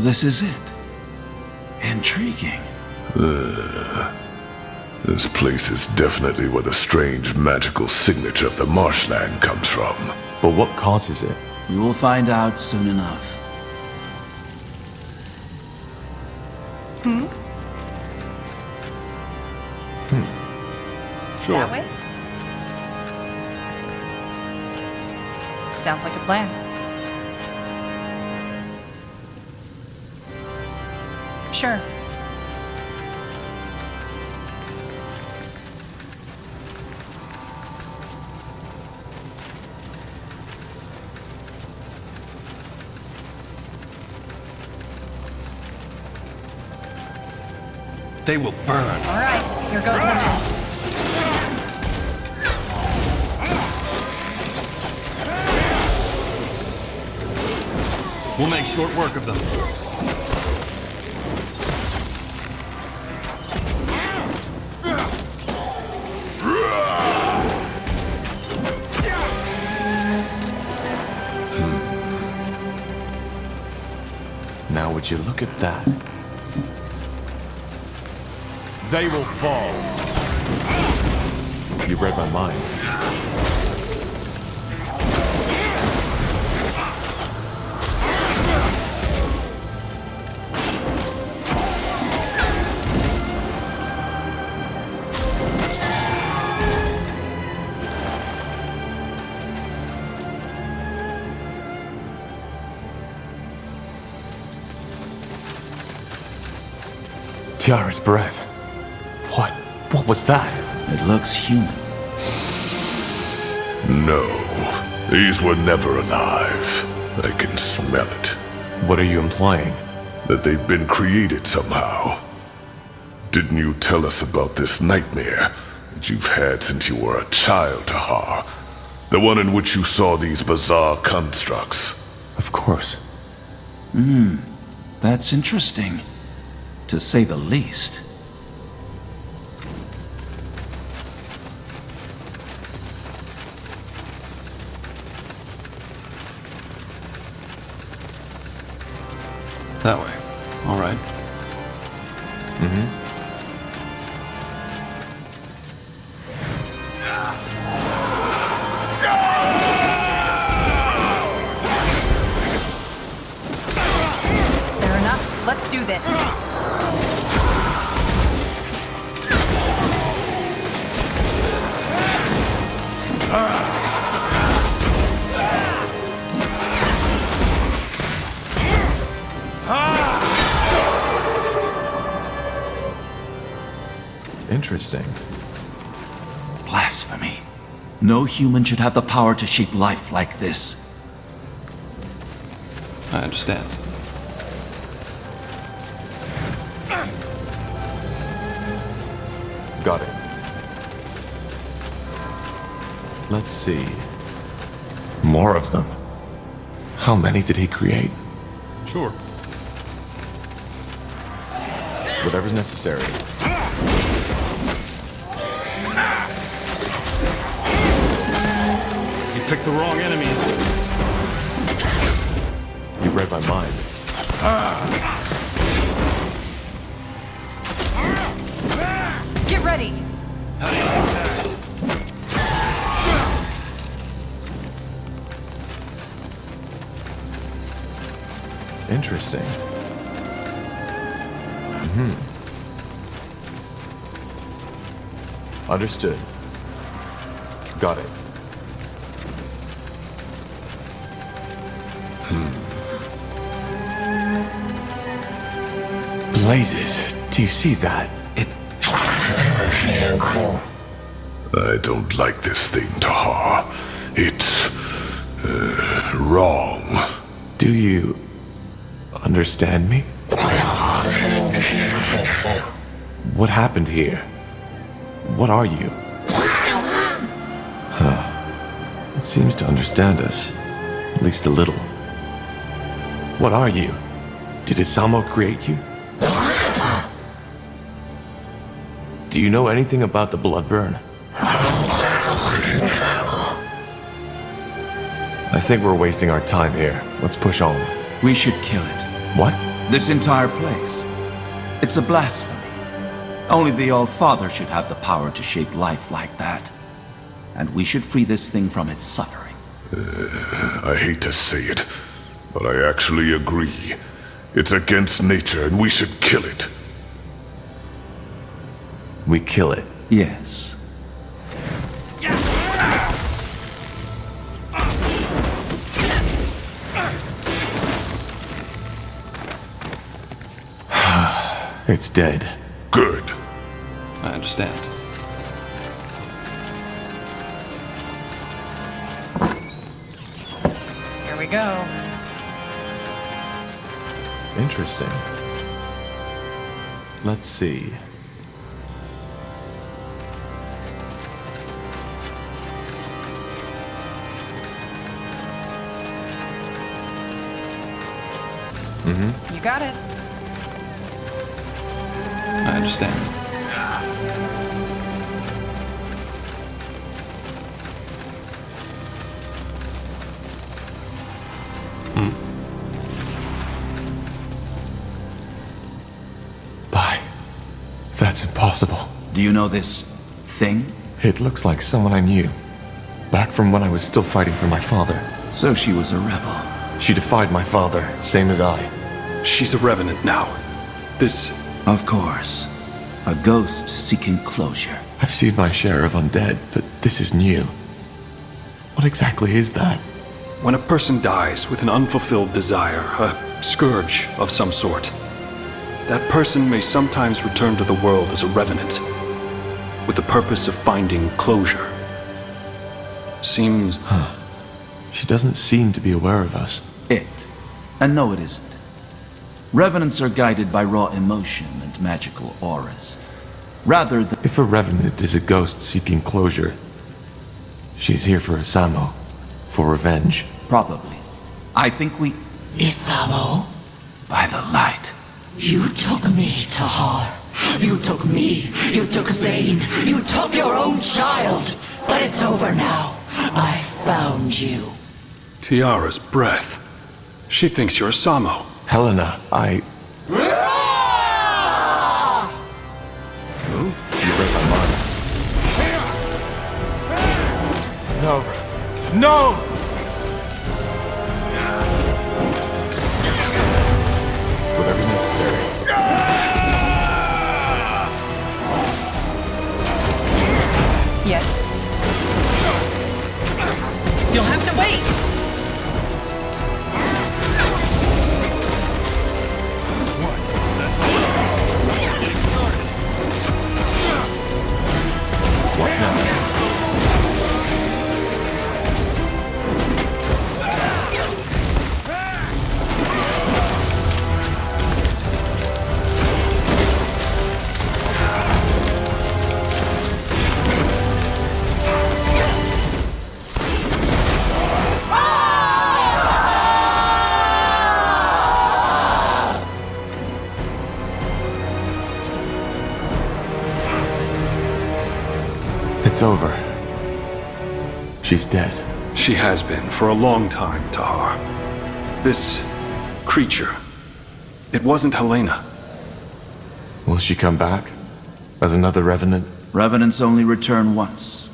this is it. Intriguing. This place is definitely where the strange magical signature of the marshland comes from. But what causes it? We will find out soon enough. Sure. That way? Sounds like a plan. Sure. They will burn. All right, here goes nothing. We'll make short work of them. Now would you look at that? They will fall. You read my mind. Tiara's breath. What was that? It looks human. No, these were never alive. I can smell it. What are you implying? That they've been created somehow. Didn't you tell us about this nightmare that you've had since you were a child, Tahar? The one in which you saw these bizarre constructs. Of course. That's interesting, to say the least. That way. All right. Fair enough. Let's do this. Interesting. Blasphemy. No human should have the power to shape life like this. I understand. Got it. Let's see. More of them. How many did he create? Sure. Whatever's necessary. You picked the wrong enemies. You read my mind. Get ready. How do you like that? Interesting. Understood. Got it. Blazes, do you see that? I don't like this thing, Tahar. It's... wrong. Do you understand me? What happened here? What are you? It seems to understand us. At least a little. What are you? Did Isamo create you? Do you know anything about the Bloodburn? I think we're wasting our time here. Let's push on. We should kill it. What? This entire place. It's a blasphemy. Only the All-Father should have the power to shape life like that. And we should free this thing from its suffering. I hate to say it, but I actually agree. It's against nature and we should kill it. We kill it. Yes. It's dead. Good. I understand. Here we go. Interesting. Let's see. You got it. I understand. Bye. That's impossible. Do you know this thing? It looks like someone I knew. Back from when I was still fighting for my father. So she was a rebel. She defied my father, same as I. She's a revenant now. This... Of course. A ghost seeking closure. I've seen my share of undead, but this is new. What exactly is that? When a person dies with an unfulfilled desire, a scourge of some sort, that person may sometimes return to the world as a revenant, with the purpose of finding closure. Seems... She doesn't seem to be aware of us. It. And no, it isn't. Revenants are guided by raw emotion and magical auras. Rather than... If a revenant is a ghost seeking closure, she's here for Asamo, for revenge. Probably. I think we... Isamo, By the light. you took me, Tahar. You took me. You took Zane. You took your own child. But it's over now. I found you. Tiara's breath. She thinks you're Samo. Helena, I... You read my mind. No. No! Whatever necessary. Yes. You'll have to wait. What's next? It's over. She's dead. She has been for a long time, Tahar. This creature, it wasn't Helena. Will she come back? As another revenant? Revenants only return once.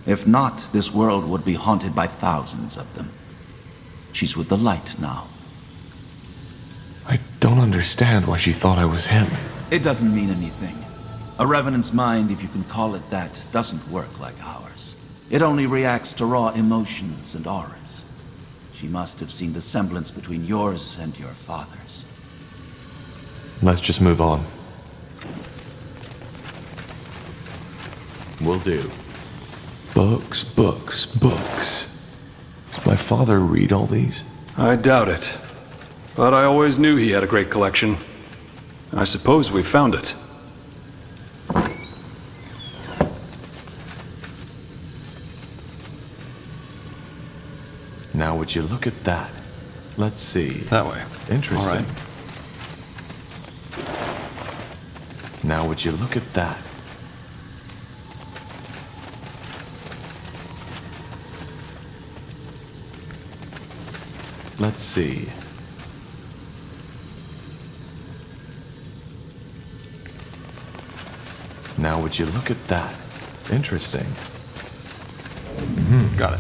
If not, this world would be haunted by thousands of them. She's with the light now. I don't understand why she thought I was him. It doesn't mean anything. A revenant's mind, if you can call it that, doesn't work like ours. It only reacts to raw emotions and auras. She must have seen the semblance between yours and your father's. Let's just move on. Will do. Books, books, books. Did my father read all these? I doubt it. But I always knew he had a great collection. I suppose we found it. Now would you look at that? Let's see. That way. Interesting. All right. Now would you look at that? Let's see. Now would you look at that? Interesting. Got it.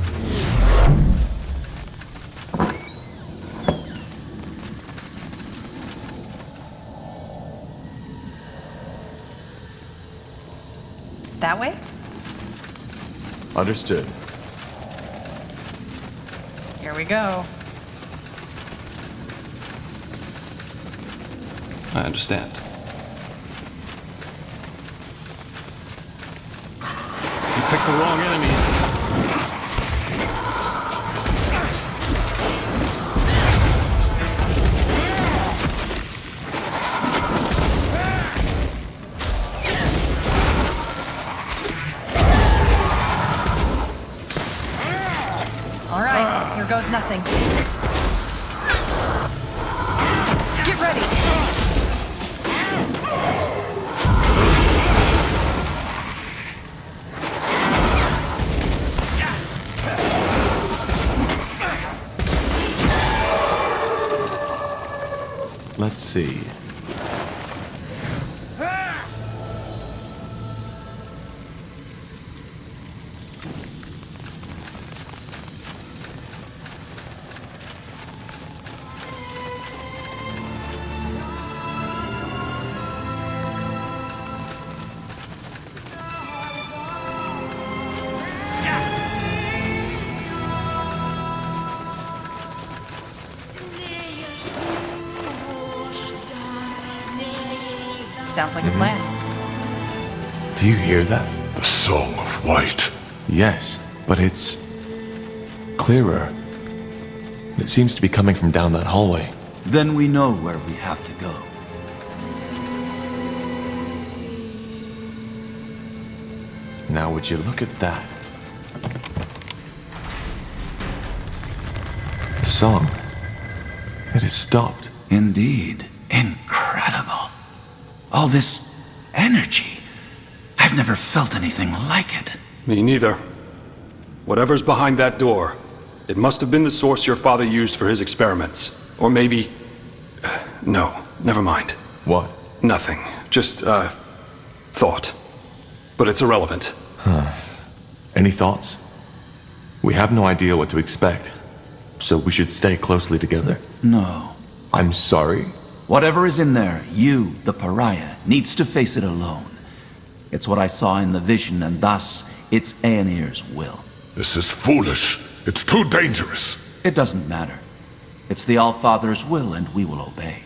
That way? Understood. Here we go. I understand. You picked the wrong enemy. All right, here goes nothing. Get ready. Let's see. Sounds like a plan. Do you hear that? The Song of White. Yes, but it's clearer. It seems to be coming from down that hallway. Then we know where we have to go. Now would you look at that? The song. It has stopped. Indeed. Incredible. All this energy. I've never felt anything like it. Me neither. Whatever's behind that door, it must have been the source your father used for his experiments. Or maybe... No, never mind. What? Nothing. Just, thought. But it's irrelevant. Any thoughts? We have no idea what to expect, so we should stay closely together. No. I'm sorry. Whatever is in there, you, the pariah, needs to face it alone. It's what I saw in the vision, and thus, it's Aenir's will. This is foolish. It's too dangerous. It doesn't matter. It's the Allfather's will, and we will obey.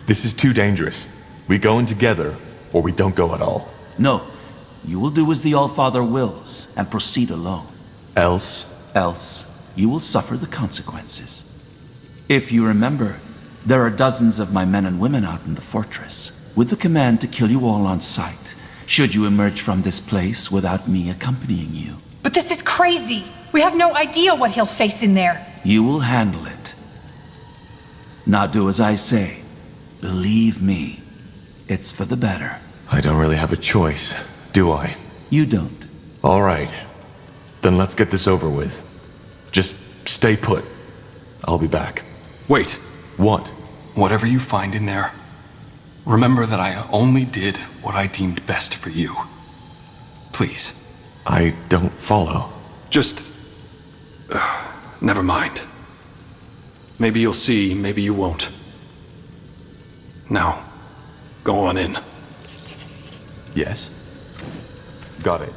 This is too dangerous. We go in together, or we don't go at all. No. You will do as the Allfather wills, and proceed alone. Else? Else, you will suffer the consequences. If you remember, there are dozens of my men and women out in the fortress, with the command to kill you all on sight, should you emerge from this place without me accompanying you. But this is crazy. We have no idea what he'll face in there. You will handle it. Now do as I say. Believe me, it's for the better. I don't really have a choice, do I? You don't. All right. Then let's get this over with. Just stay put. I'll be back. Wait. What? Whatever you find in there, remember that I only did what I deemed best for you. Please. I don't follow. Just... never mind. Maybe you'll see, maybe you won't. Now, go on in. Yes? Got it.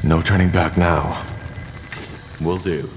No turning back now. Will do.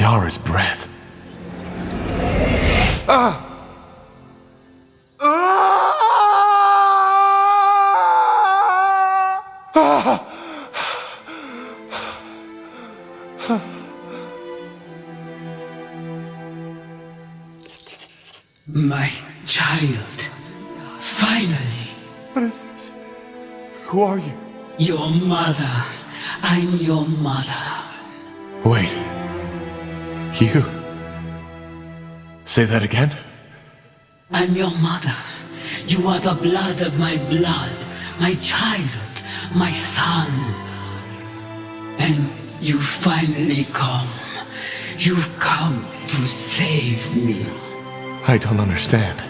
Yara's breath. My child. Finally. What is this? Who are you? Your mother. I'm your mother. Wait. You? Say that again? I'm your mother. You are the blood of my blood. My child. My son. And you finally come. You've come to save me. I don't understand.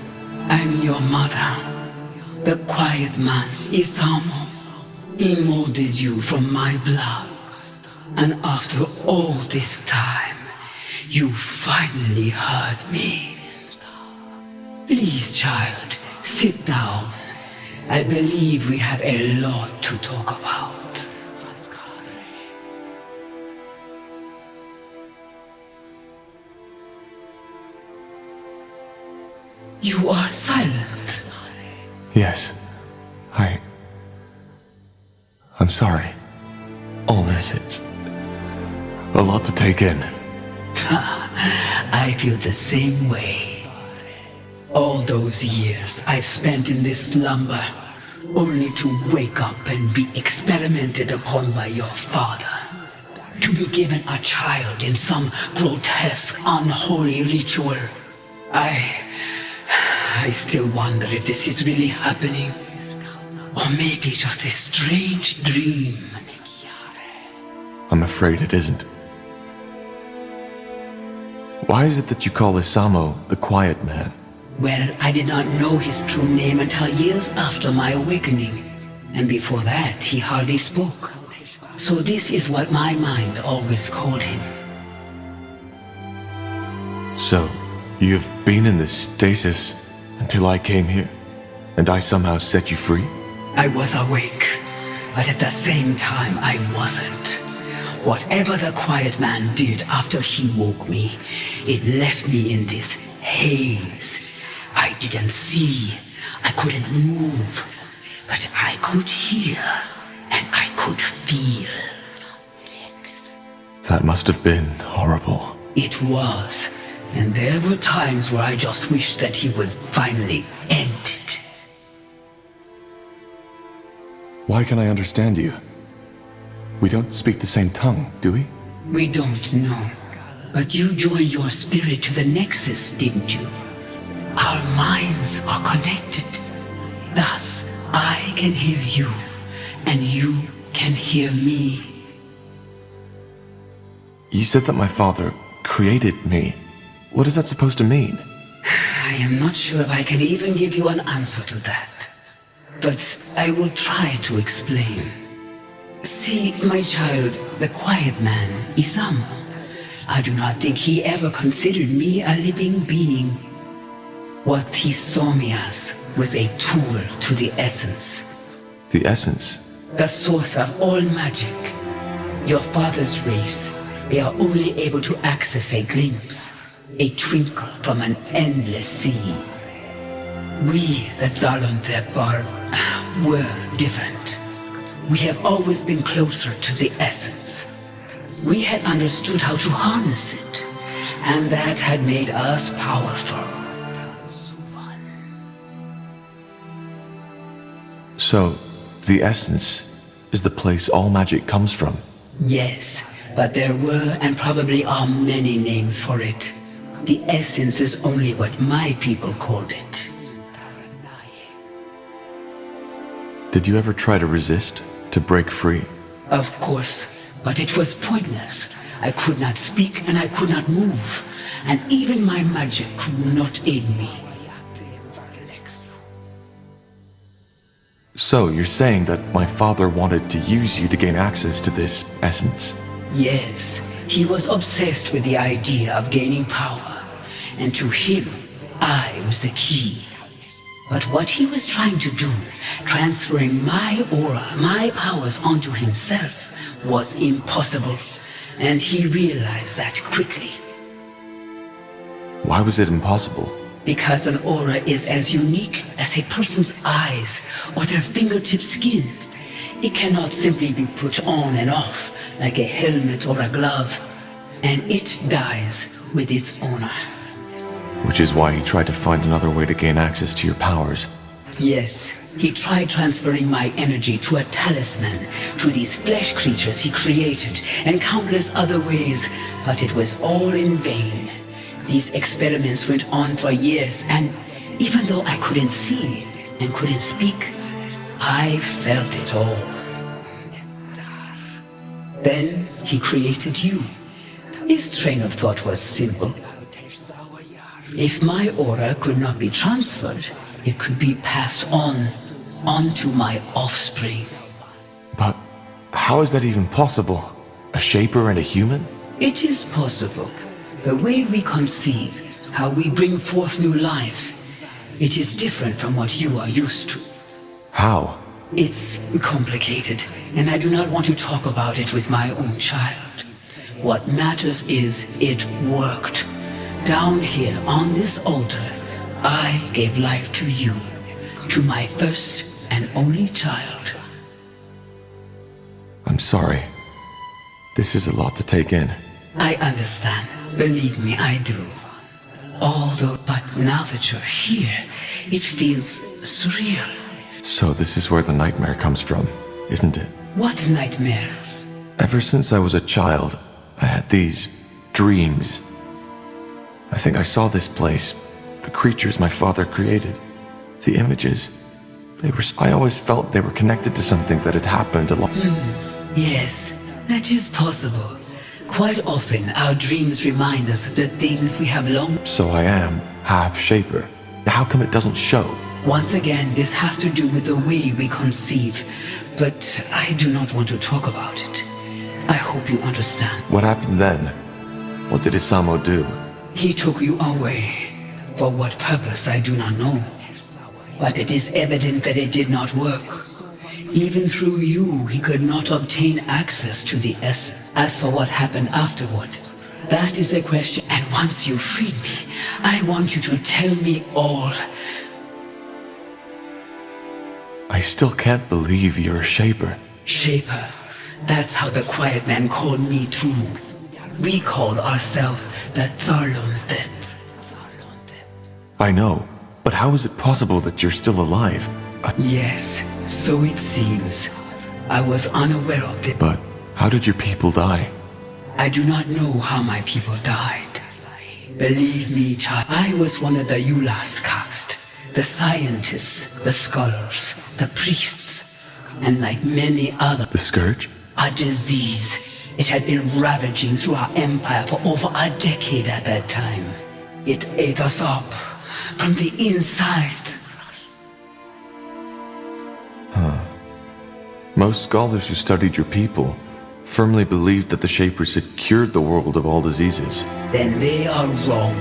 I'm your mother. The quiet man, Isamo. He molded you from my blood. And after all this time, you finally heard me. Please, child, sit down. I believe we have a lot to talk about. You are silent. Yes. I'm sorry. All this, it's a lot to take in. I feel the same way. All those years I've spent in this slumber, only to wake up and be experimented upon by your father. To be given a child in some grotesque, unholy ritual. I still wonder if this is really happening. Or maybe just a strange dream. I'm afraid it isn't. Why is it that you call Isamo the Quiet Man? Well, I did not know his true name until years after my awakening. And before that, he hardly spoke. So this is what my mind always called him. So, you've been in this stasis until I came here, and I somehow set you free? I was awake, but at the same time I wasn't. Whatever the Quiet Man did after he woke me, it left me in this haze. I didn't see, I couldn't move, but I could hear, and I could feel. That must have been horrible. It was, and there were times where I just wished that he would finally end it. Why can I understand you? We don't speak the same tongue, do we? We don't know, but you joined your spirit to the Nexus, didn't you? Our minds are connected. Thus, I can hear you, and you can hear me. You said that my father created me. What is that supposed to mean? I am not sure if I can even give you an answer to that. But I will try to explain. See, my child, the Quiet Man, Isamo, I do not think he ever considered me a living being. What he saw me as was a tool to the essence. The essence? The source of all magic. Your father's race, they are only able to access a glimpse, a twinkle from an endless sea. We, the Zalonthepar, were different. We have always been closer to the essence. We had understood how to harness it, and that had made us powerful. So, the essence is the place all magic comes from? Yes, but there were and probably are many names for it. The essence is only what my people called it. Did you ever try to resist? To break free? Of course, but it was pointless. I could not speak and I could not move, and even my magic could not aid me. So, you're saying that my father wanted to use you to gain access to this essence? Yes, he was obsessed with the idea of gaining power, and to him, I was the key. But what he was trying to do, transferring my aura, my powers onto himself, was impossible. And he realized that quickly. Why was it impossible? Because an aura is as unique as a person's eyes or their fingertip skin. It cannot simply be put on and off like a helmet or a glove, and it dies with its owner. Which is why he tried to find another way to gain access to your powers. Yes, he tried transferring my energy to a talisman, to these flesh creatures he created, and countless other ways, but it was all in vain. These experiments went on for years, and even though I couldn't see and couldn't speak, I felt it all. Then he created you. His train of thought was simple. If my aura could not be transferred, it could be passed onto my offspring. But how is that even possible? A shaper and a human? It is possible. The way we conceive, how we bring forth new life, it is different from what you are used to. How? It's complicated, and I do not want to talk about it with my own child. What matters is it worked. Down here on this altar, I gave life to you, to my first and only child. I'm sorry. This is a lot to take in. I understand. Believe me, I do. But now that you're here, it feels surreal. So this is where the nightmare comes from, isn't it? What nightmare? Ever since I was a child, I had these dreams. I think I saw this place, the creatures my father created, the images. I always felt they were connected to something that had happened a long... Yes, that is possible. Quite often, our dreams remind us of the things we have long... So I am half shaper. How come it doesn't show? Once again, this has to do with the way we conceive, but I do not want to talk about it. I hope you understand. What happened then? What did Isamo do? He took you away. For what purpose, I do not know. But it is evident that it did not work. Even through you, he could not obtain access to the essence. As for what happened afterward, that is a question. And once you freed me, I want you to tell me all. I still can't believe you're a shaper. Shaper. That's how the Quiet Man called me too. We called ourselves the Zarlunde. I know, but how is it possible that you're still alive? Yes, so it seems. I was unaware of it. But how did your people die? I do not know how my people died. Believe me, child, I was one of the Yulas caste. The scientists, the scholars, the priests, and like many others. The Scourge? A disease. It had been ravaging through our empire for over a decade at that time. It ate us up from the inside. Most scholars who studied your people firmly believed that the Shapers had cured the world of all diseases. Then they are wrong.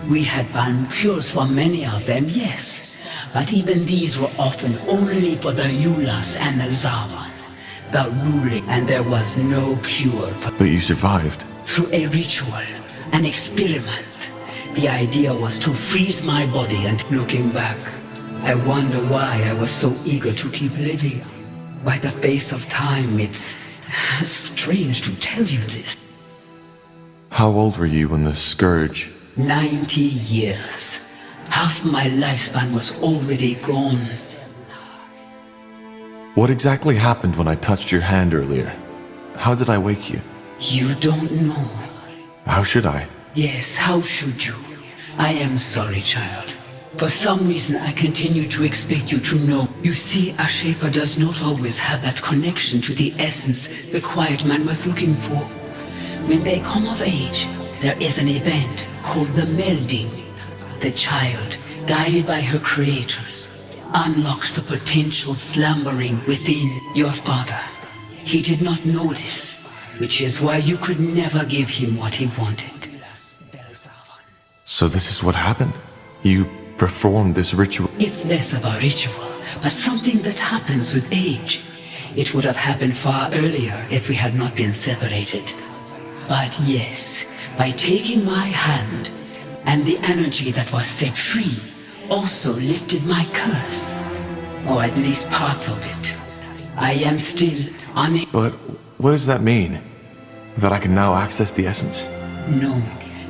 We had found cures for many of them, yes. But even these were often only for the Yulas and the Zavans, the ruling, and there was no cure for... But you survived. Through a ritual, an experiment. The idea was to freeze my body, and looking back, I wonder why I was so eager to keep living. By the face of time, it's strange to tell you this. How old were you when the Scourge... 90 years. Half my lifespan was already gone. What exactly happened when I touched your hand earlier? How did I wake you? You don't know. How should I? Yes, how should you? I am sorry, child. For some reason, I continue to expect you to know. You see, a Shaper does not always have that connection to the essence the Quiet Man was looking for. When they come of age, there is an event called the melding. The child, guided by her creators, unlocks the potential slumbering within your father. He did not know this, which is why you could never give him what he wanted. So this is what happened? You performed this ritual? It's less of a ritual, but something that happens with age. It would have happened far earlier if we had not been separated. But yes, by taking my hand, And the energy that was set free also lifted my curse. Or at least parts of it. I am still unable. But what does that mean? That I can now access the essence? No.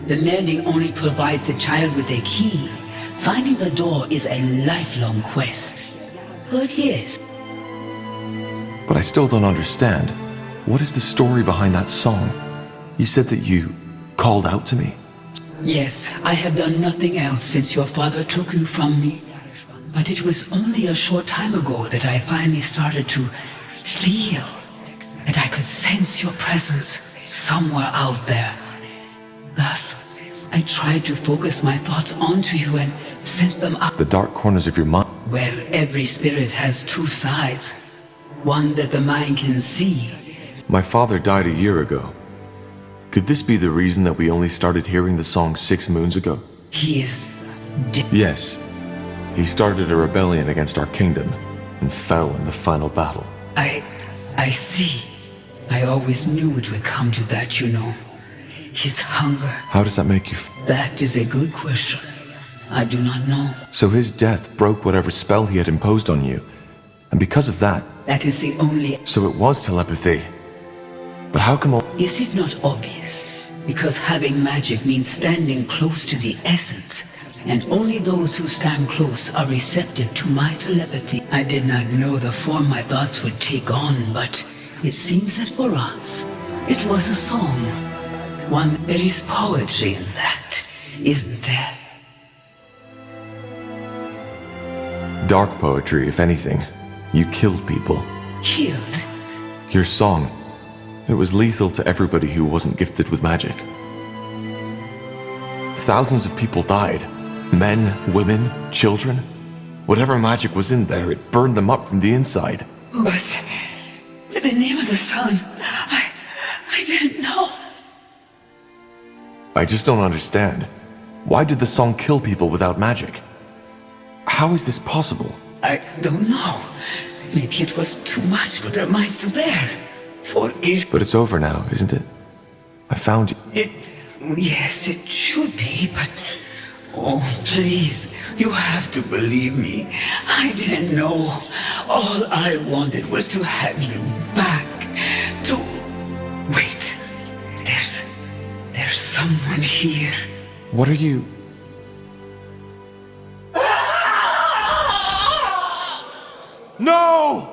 The melding only provides the child with a key. Finding the door is a lifelong quest. But yes. But I still don't understand. What is the story behind that song? You said that you called out to me? Yes, I have done nothing else since your father took you from me. But it was only a short time ago that I finally started to feel that I could sense your presence somewhere out there. Thus, I tried to focus my thoughts onto you and sent them up. The dark corners of your mind. Well, every spirit has two sides. One that the mind can see. My father died a year ago. Could this be the reason that we only started hearing the song 6 moons ago? He is dead. Yes. He started a rebellion against our kingdom and fell in the final battle. I see. I always knew it would come to that, you know. His hunger. How does that make you That is a good question. I do not know. So his death broke whatever spell he had imposed on you. And because of that, That is the only... so it was telepathy. But how come Is it not obvious? Because having magic means standing close to the essence. And only those who stand close are receptive to my telepathy. I did not know the form my thoughts would take on, but it seems that for us, it was a song. One, there is poetry in that, isn't there? dark poetry, if anything? You killed people. Killed? Your song, it was lethal to everybody who wasn't gifted with magic. Thousands of people died. Men, women, children. Whatever magic was in there, it burned them up from the inside. But the name of the sun, I didn't know. I just don't understand. Why did the song kill people without magic? How is this possible? I don't know. Maybe it was too much for their minds to bear. Forgive. But it's over now, isn't it? I found you. Yes, it should be, but... Oh, please, you have to believe me. I didn't know. All I wanted was to have you back. To... Wait. There's someone here. What are you... No!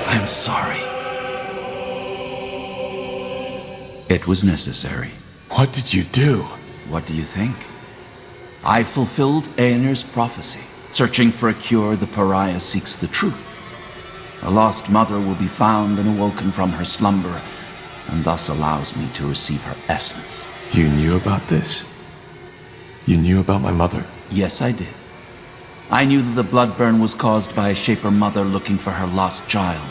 I'm sorry. It was necessary. What did you do? What do you think? I fulfilled Aener's prophecy. Searching for a cure, the pariah seeks the truth. A lost mother will be found and awoken from her slumber, and thus allows me to receive her essence. You knew about this? You knew about my mother? Yes, I did. I knew that the Bloodburn was caused by a Shaper mother looking for her lost child.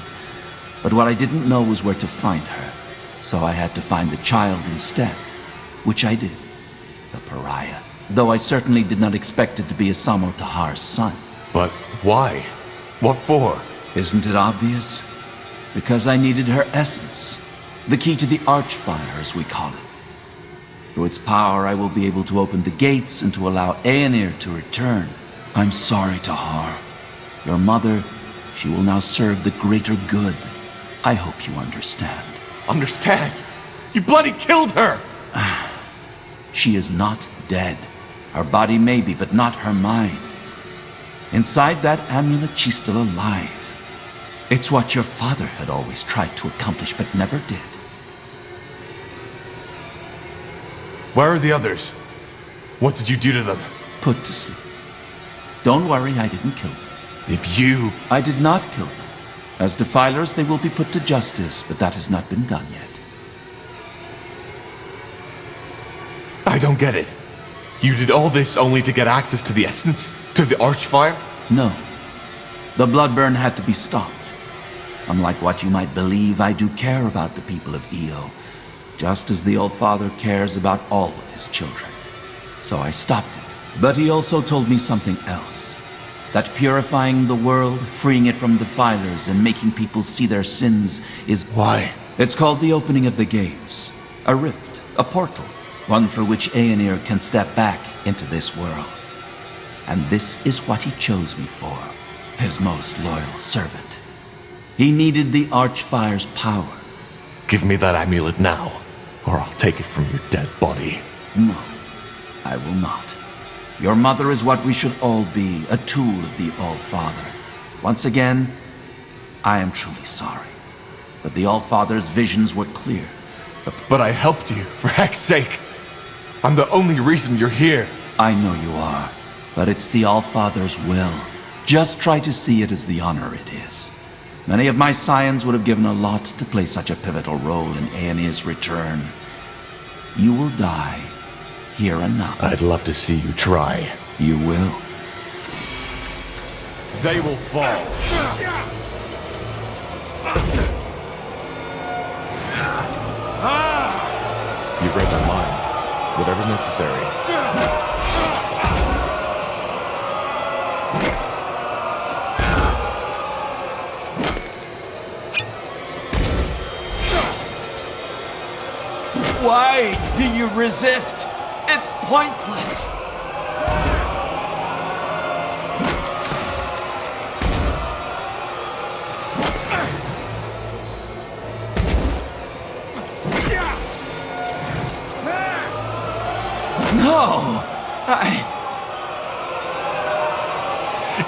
But what I didn't know was where to find her, so I had to find the child instead, which I did. The pariah. Though I certainly did not expect it to be Asamo Tahar's son. But why? What for? Isn't it obvious? Because I needed her essence. The key to the Archfire, as we call it. Through its power, I will be able to open the gates and to allow Aenir to return. I'm sorry, Tahar. Your mother, she will now serve the greater good. I hope you understand. Understand? You bloody killed her! She is not dead. Her body may be, but not her mind. Inside that amulet, she's still alive. It's what your father had always tried to accomplish, but never did. Where are the others? What did you do to them? Put to sleep. Don't worry, I didn't kill them. If you... I did not kill them. As defilers, they will be put to justice, but that has not been done yet. I don't get it. You did all this only to get access to the essence? To the Archfire? No. The Bloodburn had to be stopped. Unlike what you might believe, I do care about the people of Io, just as the Old Father cares about all of his children. So I stopped it. But he also told me something else. That purifying the world, freeing it from defilers, and making people see their sins is... Why? It's called the opening of the gates. A rift, a portal, one through which Aenir can step back into this world. And this is what he chose me for, his most loyal servant. He needed the Archfire's power. Give me that amulet now, or I'll take it from your dead body. No, I will not. Your mother is what we should all be, a tool of the All-Father. Once again, I am truly sorry. But the All-Father's visions were clear. But I helped you, for heck's sake. I'm the only reason you're here. I know you are, but it's the All-Father's will. Just try to see it as the honor it is. Many of my scions would have given a lot to play such a pivotal role in Aenir's return. You will die, here and now. I'd love to see you try. You will. They will fall. You read my mind. Whatever's necessary. Why do you resist? It's pointless. No,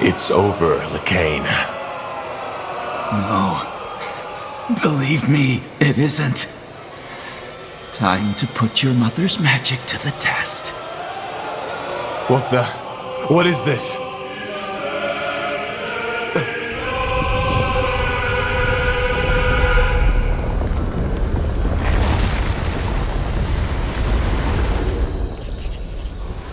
It's over, Lycain. No. Believe me, it isn't. Time to put your mother's magic to the test. What is this?